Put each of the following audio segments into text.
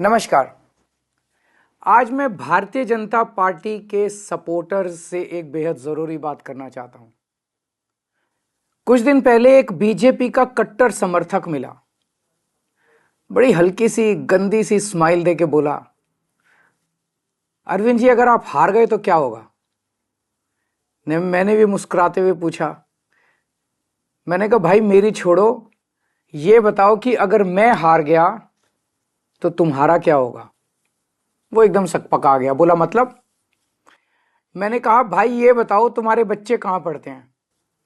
नमस्कार। आज मैं भारतीय जनता पार्टी के सपोर्टर्स से एक बेहद जरूरी बात करना चाहता हूं। कुछ दिन पहले एक बीजेपी का कट्टर समर्थक मिला, बड़ी हल्की सी गंदी सी स्माइल देके बोला, अरविंद जी अगर आप हार गए तो क्या होगा। मैंने भी मुस्कुराते हुए पूछा, मैंने कहा भाई मेरी छोड़ो, ये बताओ कि अगर मैं हार गया तो तुम्हारा क्या होगा। वो एकदम सकपका आ गया, बोला मतलब। मैंने कहा भाई ये बताओ तुम्हारे बच्चे कहां पढ़ते हैं।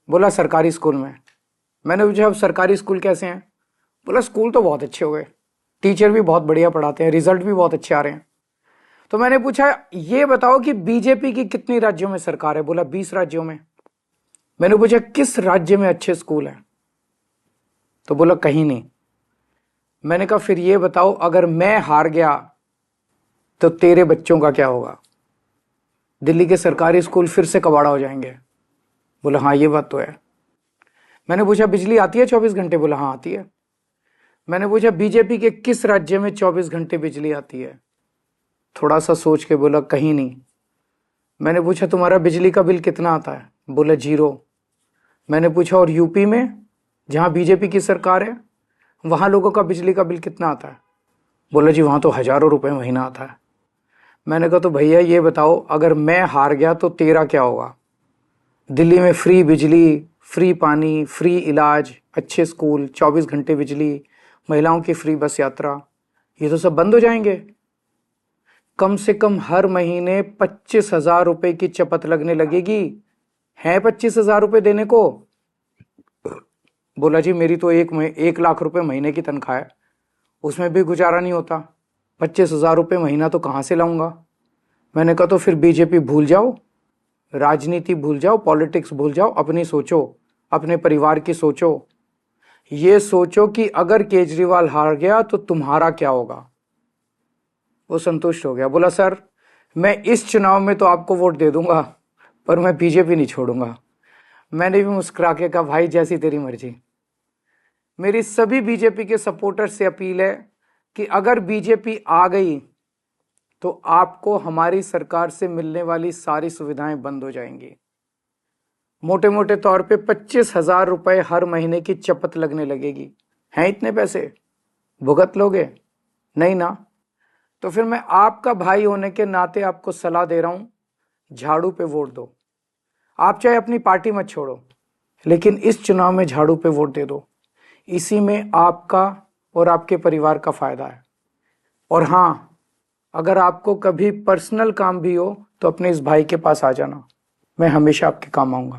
बोला सरकारी स्कूल में। मैंने पूछा अब सरकारी स्कूल कैसे हैं। बोला स्कूल तो बहुत अच्छे हुए, टीचर भी बहुत बढ़िया पढ़ाते हैं, रिजल्ट भी बहुत अच्छे आ रहे हैं। तो मैंने पूछा ये बताओ कि बीजेपी की कितनी राज्यों में सरकार है। बोला 20 राज्यों में। मैंने पूछा किस राज्य में अच्छे स्कूल हैं, तो बोला कहीं नहीं। मैंने कहा फिर ये बताओ अगर मैं हार गया तो तेरे बच्चों का क्या होगा। दिल्ली के सरकारी स्कूल फिर से कबाड़ा हो जाएंगे। बोला हाँ ये बात तो है। मैंने पूछा बिजली आती है 24 घंटे। बोला हाँ आती है। मैंने पूछा बीजेपी के किस राज्य में 24 घंटे बिजली आती है। थोड़ा सा सोच के बोला कहीं नहीं। मैंने पूछा तुम्हारा बिजली का बिल कितना आता है। बोला 0। मैंने पूछा और यूपी में जहां बीजेपी की सरकार है वहां लोगों का बिजली का बिल कितना आता है। बोला जी वहां तो हजारों रुपए महीना आता है। मैंने कहा तो भैया ये बताओ अगर मैं हार गया तो तेरा क्या होगा। दिल्ली में फ्री बिजली, फ्री पानी, फ्री इलाज, अच्छे स्कूल, 24 घंटे बिजली, महिलाओं की फ्री बस यात्रा, ये तो सब बंद हो जाएंगे। कम से कम हर महीने 25,000 रुपए की चपत लगने लगेगी। है 25,000 रुपए देने को। बोला जी मेरी तो 1 लाख रुपए महीने की तनख्वाह है, उसमें भी गुजारा नहीं होता, 25,000 रुपये महीना तो कहाँ से लाऊंगा। मैंने कहा तो फिर बीजेपी भूल जाओ, राजनीति भूल जाओ, पॉलिटिक्स भूल जाओ, अपनी सोचो, अपने परिवार की सोचो। ये सोचो कि अगर केजरीवाल हार गया तो तुम्हारा क्या होगा। वो संतुष्ट हो गया, बोला सर मैं इस चुनाव में तो आपको वोट दे दूंगा पर मैं बीजेपी नहीं छोड़ूंगा। मैंने भी मुस्कुरा के कहा भाई जैसी तेरी मर्जी। मेरी सभी बीजेपी के सपोर्टर से अपील है कि अगर बीजेपी आ गई तो आपको हमारी सरकार से मिलने वाली सारी सुविधाएं बंद हो जाएंगी। मोटे मोटे तौर पे 25,000 रुपए हर महीने की चपत लगने लगेगी। हैं इतने पैसे, भुगत लोगे? नहीं ना। तो फिर मैं आपका भाई होने के नाते आपको सलाह दे रहा हूं, झाड़ू पे वोट दो। आप चाहे अपनी पार्टी मत छोड़ो, लेकिन इस चुनाव में झाड़ू पे वोट दे दो। इसी में आपका और आपके परिवार का फायदा है। और हां, अगर आपको कभी पर्सनल काम भी हो तो अपने इस भाई के पास आ जाना, मैं हमेशा आपके काम आऊंगा।